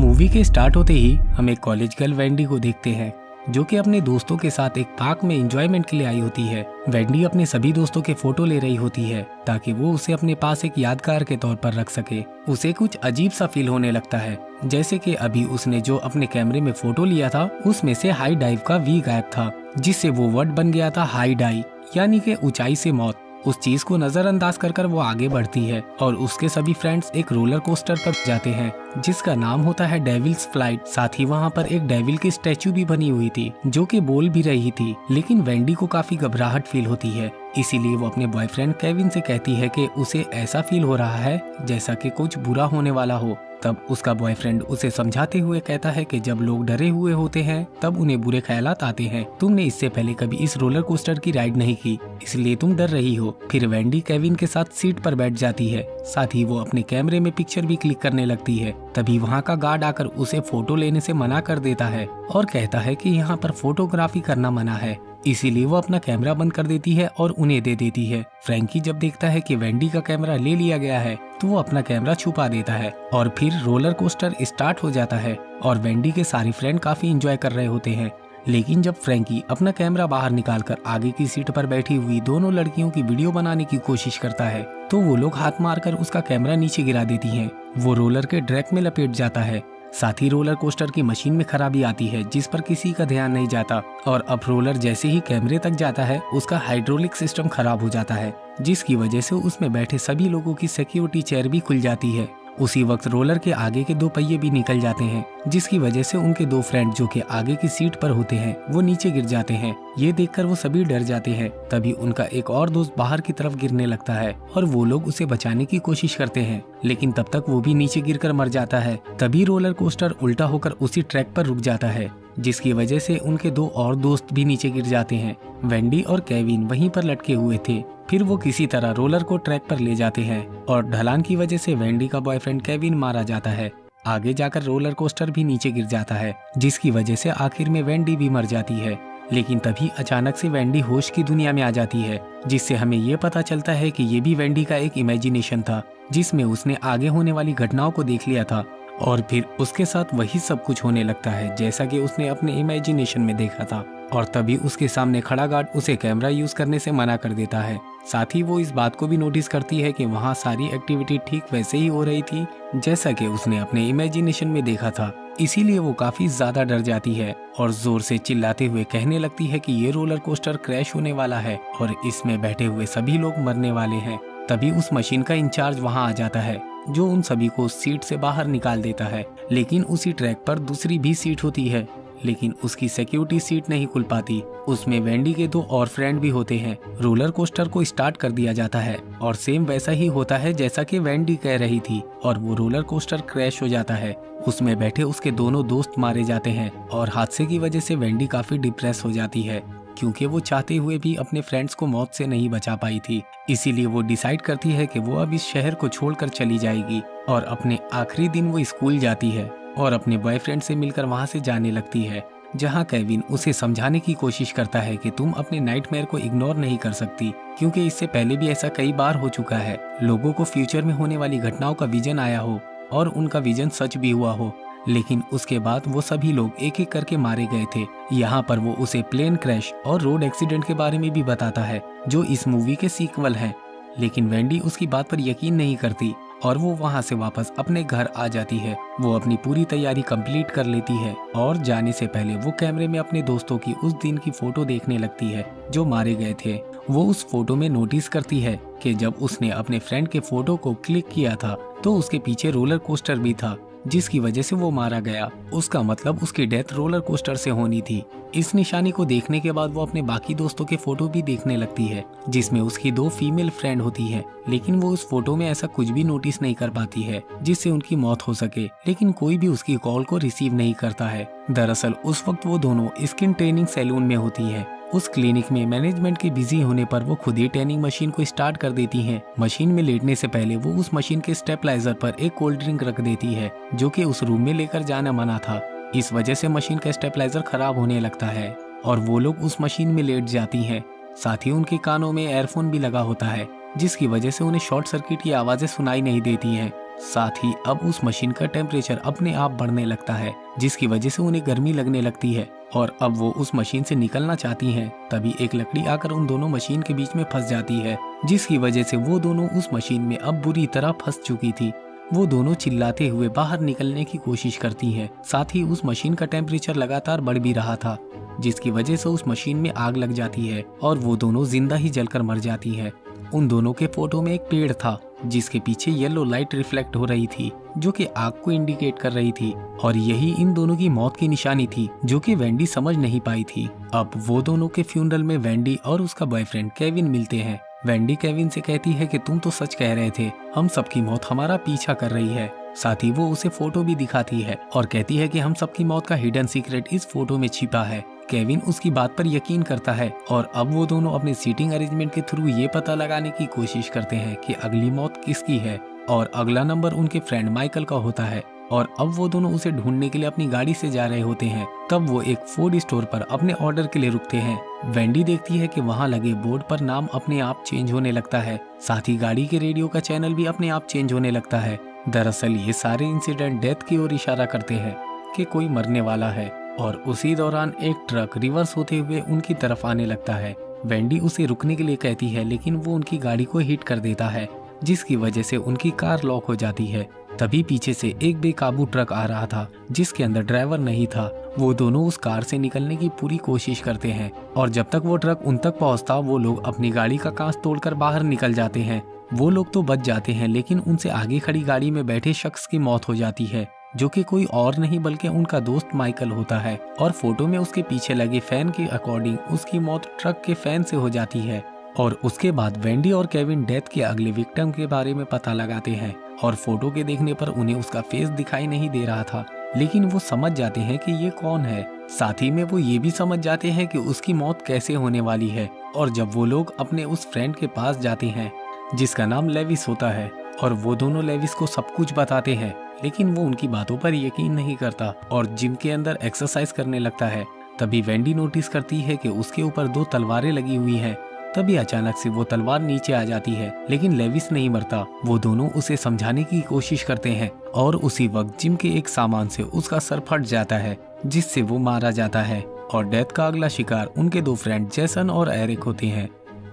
Movie के start होते ही हम एक कॉलेज गर्ल वेंडी को देखते हैं जो कि अपने दोस्तों के साथ एक पार्क में एंजॉयमेंट के लिए आई होती है। वेंडी अपने सभी दोस्तों के फोटो ले रही होती है ताकि वो उसे अपने पास एक यादगार के तौर पर रख सके। उसे कुछ अजीब सा फील होने लगता है, जैसे कि अभी उसने जो अपने कैमरे में फोटो लिया था उसमें से हाई डाइव का वी गायब था, जिससे वो वर्ड बन गया था हाई डाई, यानी कि ऊंचाई से मौत। उस चीज को नजरअंदाज कर वो आगे बढ़ती है और उसके सभी फ्रेंड्स एक रोलर कोस्टर पर जाते हैं जिसका नाम होता है डेविल्स फ्लाइट। साथ ही वहाँ पर एक डेविल की स्टैचू भी बनी हुई थी जो कि बोल भी रही थी, लेकिन वेंडी को काफी घबराहट फील होती है। इसीलिए वो अपने बॉयफ्रेंड केविन से कहती है कि उसे ऐसा फील हो रहा है जैसा कि कुछ बुरा होने वाला हो। तब उसका बॉयफ्रेंड उसे समझाते हुए कहता है कि जब लोग डरे हुए होते हैं तब उन्हें बुरे ख्यालात आते हैं। तुमने इससे पहले कभी इस रोलर कोस्टर की राइड नहीं की, इसलिए तुम डर रही हो। फिर वेंडी केविन के साथ सीट पर बैठ जाती है। साथ ही वो अपने कैमरे में पिक्चर भी क्लिक करने लगती है। तभी वहाँ का गार्ड आकर उसे फोटो लेने से मना कर देता है और कहता है कि यहाँ पर फोटोग्राफी करना मना है। इसीलिए वो अपना कैमरा बंद कर देती है और उन्हें दे देती है। फ्रैंकी जब देखता है कि वेंडी का कैमरा ले लिया गया है तो वो अपना कैमरा छुपा देता है और फिर रोलर कोस्टर स्टार्ट हो जाता है और वेंडी के सारे फ्रेंड काफी एंजॉय कर रहे होते हैं। लेकिन जब फ्रैंकी अपना कैमरा बाहर निकालकर आगे की सीट पर बैठी हुई दोनों लड़कियों की वीडियो बनाने की कोशिश करता है तो वो लोग हाथ मारकर उसका कैमरा नीचे गिरा देती हैं। वो रोलर के ट्रैक में लपेट जाता है। साथ ही रोलर कोस्टर की मशीन में खराबी आती है जिस पर किसी का ध्यान नहीं जाता और अब रोलर जैसे ही कैमरे तक जाता है उसका हाइड्रोलिक सिस्टम खराब हो जाता है, जिसकी वजह से उसमें बैठे सभी लोगों की सिक्योरिटी चेयर भी खुल जाती है। उसी वक्त रोलर के आगे के 2 पहिए भी निकल जाते हैं, जिसकी वजह से उनके 2 फ्रेंड जो कि आगे की सीट पर होते हैं वो नीचे गिर जाते हैं। ये देखकर वो सभी डर जाते हैं। तभी उनका एक और दोस्त बाहर की तरफ गिरने लगता है और वो लोग उसे बचाने की कोशिश करते हैं, लेकिन तब तक वो भी नीचे गिरकर मर जाता है। तभी रोलर कोस्टर उल्टा होकर उसी ट्रैक पर रुक जाता है, जिसकी वजह से उनके 2 और दोस्त भी नीचे गिर जाते हैं। वेंडी और केविन वहीं पर लटके हुए थे। फिर वो किसी तरह रोलर को ट्रैक पर ले जाते हैं और ढलान की वजह से वेंडी का बॉयफ्रेंड केविन मारा जाता है। आगे जाकर रोलर कोस्टर भी नीचे गिर जाता है, जिसकी वजह से आखिर में वेंडी भी मर जाती है। लेकिन तभी अचानक से वेंडी होश की दुनिया में आ जाती है, जिससे हमें ये पता चलता है कि ये भी वेंडी का एक इमेजिनेशन था, जिसमें उसने आगे होने वाली घटनाओं को देख लिया था और फिर उसके साथ वही सब कुछ होने लगता है जैसा कि उसने अपने इमेजिनेशन में देखा था। और तभी उसके सामने खड़ा गार्ड उसे कैमरा यूज करने से मना कर देता है। साथ ही वो इस बात को भी नोटिस करती है कि वहाँ सारी एक्टिविटी ठीक वैसे ही हो रही थी जैसा कि उसने अपने इमेजिनेशन में देखा था। इसीलिए वो काफी ज्यादा डर जाती है और जोर से चिल्लाते हुए कहने लगती है कि ये रोलर कोस्टर क्रैश होने वाला है और इसमें बैठे हुए सभी लोग मरने वाले हैं। तभी उस मशीन का इंचार्ज वहाँ आ जाता है जो उन सभी को सीट से बाहर निकाल देता है। लेकिन उसी ट्रैक पर दूसरी भी सीट होती है, लेकिन उसकी सिक्योरिटी सीट नहीं खुल पाती। उसमें वेंडी के 2 और फ्रेंड भी होते हैं। रोलर कोस्टर को स्टार्ट कर दिया जाता है और सेम वैसा ही होता है जैसा कि वेंडी कह रही थी और वो रोलर कोस्टर क्रैश हो जाता है। उसमें बैठे उसके दोनों दोस्त मारे जाते हैं और हादसे की वजह से वेंडी काफी डिप्रेस हो जाती है, क्योंकि वो चाहते हुए भी अपने फ्रेंड्स को मौत से नहीं बचा पाई थी। इसीलिए वो डिसाइड करती है कि वो अब इस शहर को छोड़कर चली जाएगी और अपने आखिरी दिन वो स्कूल जाती है और अपने बॉयफ्रेंड से मिलकर वहाँ से जाने लगती है, जहाँ केविन उसे समझाने की कोशिश करता है कि तुम अपने नाइटमेयर को इग्नोर नहीं कर सकती, क्योंकि इससे पहले भी ऐसा कई बार हो चुका है। लोगों को फ्यूचर में होने वाली घटनाओं का विजन आया हो और उनका विजन सच भी हुआ हो, लेकिन उसके बाद वो सभी लोग एक एक करके मारे गए थे। यहाँ पर वो उसे प्लेन क्रैश और रोड एक्सीडेंट के बारे में भी बताता है जो इस मूवी के सीक्वल है, लेकिन वेंडी उसकी बात पर यकीन नहीं करती और वो वहाँ से वापस अपने घर आ जाती है। वो अपनी पूरी तैयारी कंप्लीट कर लेती है और जाने से पहले वो कैमरे में अपने दोस्तों की उस दिन की फोटो देखने लगती है जो मारे गए थे। वो उस फोटो में नोटिस करती है कि जब उसने अपने फ्रेंड के फोटो को क्लिक किया था तो उसके पीछे रोलर कोस्टर भी था, जिसकी वजह से वो मारा गया। उसका मतलब उसकी डेथ रोलर कोस्टर से होनी थी। इस निशानी को देखने के बाद वो अपने बाकी दोस्तों के फोटो भी देखने लगती है, जिसमें उसकी 2 फीमेल फ्रेंड होती है, लेकिन वो उस फोटो में ऐसा कुछ भी नोटिस नहीं कर पाती है जिससे उनकी मौत हो सके। लेकिन कोई भी उसकी कॉल को रिसीव नहीं करता है। दरअसल उस वक्त वो दोनों स्किन ट्रेनिंग सैलून में होती है। उस क्लिनिक में मैनेजमेंट के बिजी होने पर वो खुद ही ट्रेनिंग मशीन को स्टार्ट कर देती हैं। मशीन में लेटने से पहले वो उस मशीन के स्टेबलाइजर पर एक कोल्ड ड्रिंक रख देती है जो कि उस रूम में लेकर जाना मना था। इस वजह से मशीन का स्टेबलाइजर खराब होने लगता है और वो लोग उस मशीन में लेट जाती हैं। साथ ही उनके कानों में एयरफोन भी लगा होता है, जिसकी वजह से उन्हें शॉर्ट सर्किट की आवाजें सुनाई नहीं देती हैं। साथ ही अब उस मशीन का टेम्परेचर अपने आप बढ़ने लगता है, जिसकी वजह से उन्हें गर्मी लगने लगती है और अब वो उस मशीन से निकलना चाहती हैं। तभी एक लकड़ी आकर उन दोनों मशीन के बीच में फंस जाती है, जिसकी वजह से वो दोनों उस मशीन में अब बुरी तरह फंस चुकी थी। वो दोनों चिल्लाते हुए बाहर निकलने की कोशिश करती हैं। साथ ही उस मशीन का टेम्परेचर लगातार बढ़ भी रहा था, जिसकी वजह से उस मशीन में आग लग जाती है और वो दोनों जिंदा ही जलकर मर जाती हैं। उन दोनों के फोटो में एक पेड़ था, जिसके पीछे येलो लाइट रिफ्लेक्ट हो रही थी, जो कि आग को इंडिकेट कर रही थी और यही इन दोनों की मौत की निशानी थी, जो कि वेंडी समझ नहीं पाई थी। अब वो दोनों के फ्यूनरल में वेंडी और उसका बॉयफ्रेंड केविन मिलते हैं। वेंडी केविन से कहती है कि तुम तो सच कह रहे थे, हम सबकी मौत हमारा पीछा कर रही है। साथ ही वो उसे फोटो भी दिखाती है और कहती है कि हम सबकी मौत का हिडन सीक्रेट इस फोटो में छिपा है। केविन उसकी बात पर यकीन करता है और अब वो दोनों अपने सीटिंग अरेंजमेंट के थ्रू ये पता लगाने की कोशिश करते हैं कि अगली मौत किसकी है और अगला नंबर उनके फ्रेंड माइकल का होता है। और अब वो दोनों उसे ढूंढने के लिए अपनी गाड़ी से जा रहे होते हैं। तब वो एक फूड स्टोर पर अपने ऑर्डर के लिए रुकते हैं। वेंडी देखती है कि वहाँ लगे बोर्ड पर नाम अपने आप चेंज होने लगता है, साथ ही गाड़ी के रेडियो का चैनल भी अपने आप चेंज होने लगता है। दरअसल ये सारे इंसिडेंट डेथ की ओर इशारा करते हैं कि कोई मरने वाला है और उसी दौरान एक ट्रक रिवर्स होते हुए उनकी तरफ आने लगता है। वेंडी उसे रुकने के लिए कहती है, लेकिन वो उनकी गाड़ी को हिट कर देता है, जिसकी वजह से उनकी कार लॉक हो जाती है। तभी पीछे से एक बेकाबू ट्रक आ रहा था, जिसके अंदर ड्राइवर नहीं था। वो दोनों उस कार से निकलने की पूरी कोशिश करते हैं और जब तक वो ट्रक उन तक पहुंचता, वो लोग अपनी गाड़ी का कांच तोड़कर बाहर निकल जाते हैं। वो लोग तो बच जाते हैं, लेकिन उनसे आगे खड़ी गाड़ी में बैठे शख्स की मौत हो जाती है, जो कि कोई और नहीं बल्कि उनका दोस्त माइकल होता है। और फोटो में उसके पीछे लगे फैन के अकॉर्डिंग उसकी मौत ट्रक के फैन से हो जाती है। और उसके बाद वेंडी और केविन डेथ के अगले विक्टिम के बारे में पता लगाते हैं और फोटो के देखने पर उन्हें उसका फेस दिखाई नहीं दे रहा था, लेकिन वो समझ जाते हैं कि ये कौन है। साथ ही में वो ये भी समझ जाते हैं कि उसकी मौत कैसे होने वाली है। और जब वो लोग अपने उस फ्रेंड के पास जाते हैं, जिसका नाम लेविस होता है, और वो दोनों लेविस को सब कुछ बताते हैं, लेकिन वो उनकी बातों पर यकीन नहीं करता और जिम के अंदर एक्सरसाइज करने लगता है। तभी वेंडी नोटिस करती है कि उसके ऊपर 2 तलवारें लगी हुई हैं। तभी अचानक से वो तलवार नीचे आ जाती है, लेकिन लेविस नहीं मरता। वो दोनों उसे समझाने की कोशिश करते हैं और उसी वक्त जिम के एक सामान से उसका सर फट जाता है, जिससे वो मारा जाता है। और डेथ का अगला शिकार उनके 2 फ्रेंड जेसन और एरिक होते हैं,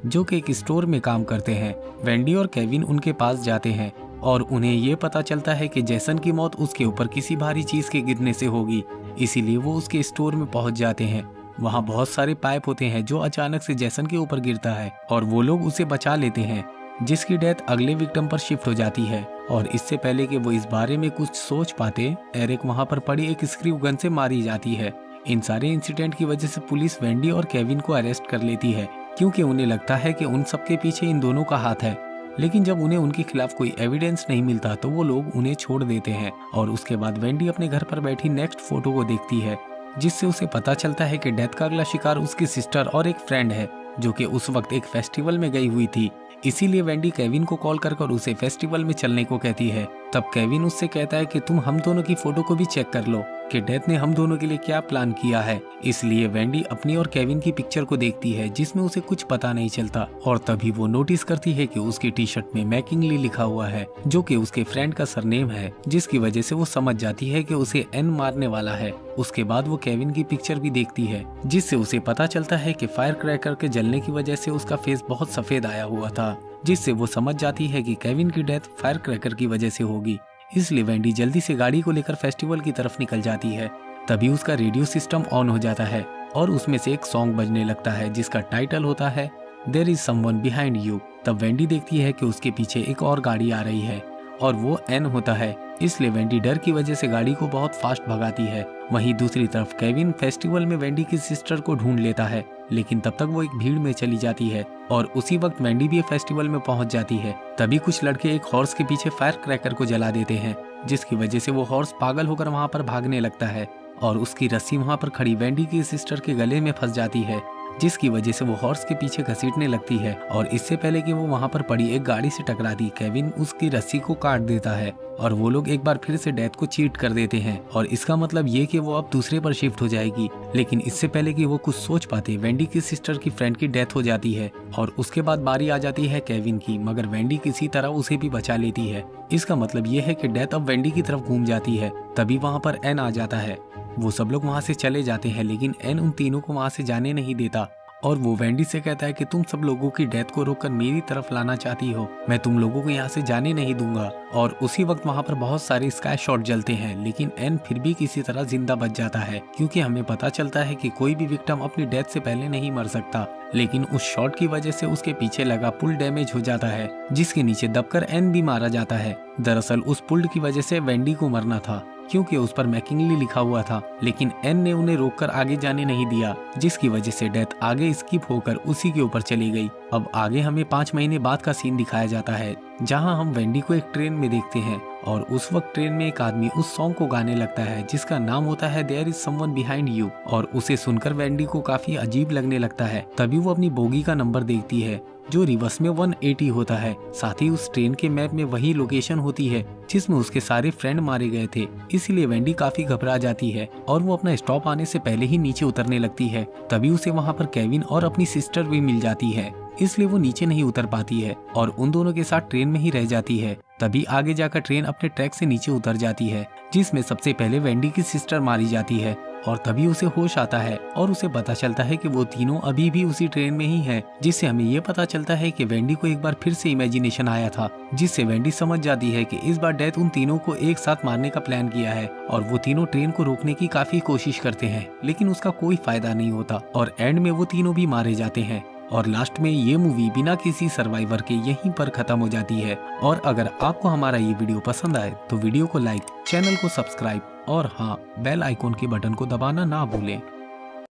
जो कि एक स्टोर में काम करते हैं। वेंडी और केविन उनके पास जाते हैं और उन्हें ये पता चलता है कि जेसन की मौत उसके ऊपर किसी भारी चीज के गिरने से होगी, इसीलिए वो उसके स्टोर में पहुंच जाते हैं। वहाँ बहुत सारे पाइप होते हैं जो अचानक से जेसन के ऊपर गिरता है और वो लोग उसे बचा लेते हैं, जिसकी डेथ अगले विक्टिम पर शिफ्ट हो जाती है। और इससे पहले कि वो इस बारे में कुछ सोच पाते, एरिक वहाँ पर पड़ी एक स्क्रू गन से मारी जाती है। इन सारे इंसिडेंट की वजह से पुलिस वेंडी और केविन को अरेस्ट कर लेती है, क्योंकि उन्हें लगता है कि उन सबके पीछे इन दोनों का हाथ है। लेकिन जब उन्हें उनके खिलाफ कोई एविडेंस नहीं मिलता तो वो लोग उन्हें छोड़ देते हैं। और उसके बाद वेंडी अपने घर पर बैठी नेक्स्ट फोटो को देखती है, जिससे उसे पता चलता है कि डेथ का अगला शिकार उसकी सिस्टर और एक फ्रेंड है, जो कि उस वक्त एक फेस्टिवल में गई हुई थी। इसीलिए वेंडी केविन को कॉल कर उसे फेस्टिवल में चलने को कहती है। तब केविन उससे कहता है कि तुम हम दोनों की फोटो को भी चेक कर लो कि डेथ ने हम दोनों के लिए क्या प्लान किया है। इसलिए वेंडी अपनी और केविन की पिक्चर को देखती है, जिसमें उसे कुछ पता नहीं चलता। और तभी वो नोटिस करती है कि उसकी टी शर्ट में मैकिंगली लिखा हुआ है, जो कि उसके फ्रेंड का सरनेम है, जिसकी वजह से वो समझ जाती है कि उसे एन मारने वाला है। उसके बाद वो केविन की पिक्चर भी देखती है, जिससे उसे पता चलता है कि फायर क्रैकर के जलने की वजह से उसका फेस बहुत सफेद आया हुआ था, जिससे वो समझ जाती है कि केविन की डेथ फायर क्रैकर की वजह से होगी। इसलिए वेंडी जल्दी से गाड़ी को लेकर फेस्टिवल की तरफ निकल जाती है। तभी उसका रेडियो सिस्टम ऑन हो जाता है और उसमें से एक सॉन्ग बजने लगता है, जिसका टाइटल होता है there is someone behind you. तब वेंडी देखती है कि उसके पीछे एक और गाड़ी आ रही है और वो एन होता है। इसलिए वेंडी डर की वजह से गाड़ी को बहुत फास्ट भगाती है। वहीं दूसरी तरफ केविन फेस्टिवल में वेंडी की सिस्टर को ढूंढ लेता है, लेकिन तब तक वो एक भीड़ में चली जाती है और उसी वक्त वेंडी भी फेस्टिवल में पहुंच जाती है। तभी कुछ लड़के एक हॉर्स के पीछे फायर क्रैकर को जला देते हैं, जिसकी वजह से वो हॉर्स पागल होकर वहां पर भागने लगता है और उसकी रस्सी वहां पर खड़ी वेंडी की सिस्टर के गले में फंस जाती है, जिसकी वजह से वो हॉर्स के पीछे घसीटने लगती है और इससे पहले कि वो वहाँ पर पड़ी एक गाड़ी से टकराती, केविन उसकी रस्सी को काट देता है और वो लोग एक बार फिर से डेथ को चीट कर देते हैं और इसका मतलब ये कि वो अब दूसरे पर शिफ्ट हो जाएगी। लेकिन इससे पहले कि वो कुछ सोच पाते, वेंडी की सिस्टर की फ्रेंड की डेथ हो जाती है और उसके बाद बारी आ जाती है केविन की, मगर वेंडी किसी तरह उसे भी बचा लेती है। इसका मतलब ये है कि डेथ अब वेंडी की तरफ घूम जाती है। तभी वहाँ पर एन आ जाता है। वो सब लोग वहाँ से चले जाते हैं, लेकिन एन उन तीनों को वहाँ से जाने नहीं देता और वो वेंडी से कहता है कि तुम सब लोगों की डेथ को रोककर मेरी तरफ लाना चाहती हो, मैं तुम लोगों को यहाँ से जाने नहीं दूंगा। और उसी वक्त वहाँ पर बहुत सारे स्काई शॉट जलते हैं, लेकिन एन फिर भी किसी तरह जिंदा बच जाता है, क्योंकि हमें पता चलता है कि कोई भी विक्टिम अपनी डेथ से पहले नहीं मर सकता। लेकिन उस शॉट की वजह से उसके पीछे लगा पुल डैमेज हो जाता है, जिसके नीचे दबकर एन भी मारा जाता है। दरअसल उस पुल की वजह से वेंडी को मरना था, क्योंकि उस पर मैकिंगली लिखा हुआ था, लेकिन एन ने उन्हें रोककर आगे जाने नहीं दिया, जिसकी वजह से डेथ आगे स्किप होकर उसी के ऊपर चली गई। अब आगे हमें 5 महीने बाद का सीन दिखाया जाता है, जहां हम वेंडी को एक ट्रेन में देखते हैं और उस वक्त ट्रेन में एक आदमी उस सॉन्ग को गाने लगता है जिसका नाम होता है there is someone behind you, और उसे सुनकर वेंडी को काफी अजीब लगने लगता है। तभी वो अपनी बोगी का नंबर देखती है जो रिवर्स में 180 होता है। साथ ही उस ट्रेन के मैप में वही लोकेशन होती है जिसमें उसके सारे फ्रेंड मारे गए थे। इसलिए वेंडी काफी घबरा जाती है और वो अपना स्टॉप आने से पहले ही नीचे उतरने लगती है। तभी उसे वहाँ पर केविन और अपनी सिस्टर भी मिल जाती है, इसलिए वो नीचे नहीं उतर पाती है और उन दोनों के साथ ट्रेन में ही रह जाती है। तभी आगे जाकर ट्रेन अपने ट्रैक से नीचे उतर जाती है, जिसमें सबसे पहले वेंडी की सिस्टर मारी जाती है और तभी उसे होश आता है और उसे पता चलता है कि वो तीनों अभी भी उसी ट्रेन में ही हैं, जिससे हमें ये पता चलता है कि वेंडी को एक बार फिर से इमेजिनेशन आया था, जिससे वेंडी समझ जाती है कि इस बार डेथ उन तीनों को एक साथ मारने का प्लान किया है और वो तीनों ट्रेन को रोकने की काफी कोशिश करते हैं, लेकिन उसका कोई फायदा नहीं होता और एंड में वो तीनों भी मारे जाते हैं। और लास्ट में ये मूवी बिना किसी सर्वाइवर के यहीं पर खत्म हो जाती है। और अगर आपको हमारा ये वीडियो पसंद आए तो वीडियो को लाइक, चैनल को सब्सक्राइब और हाँ, बेल आइकॉन के बटन को दबाना ना भूलें।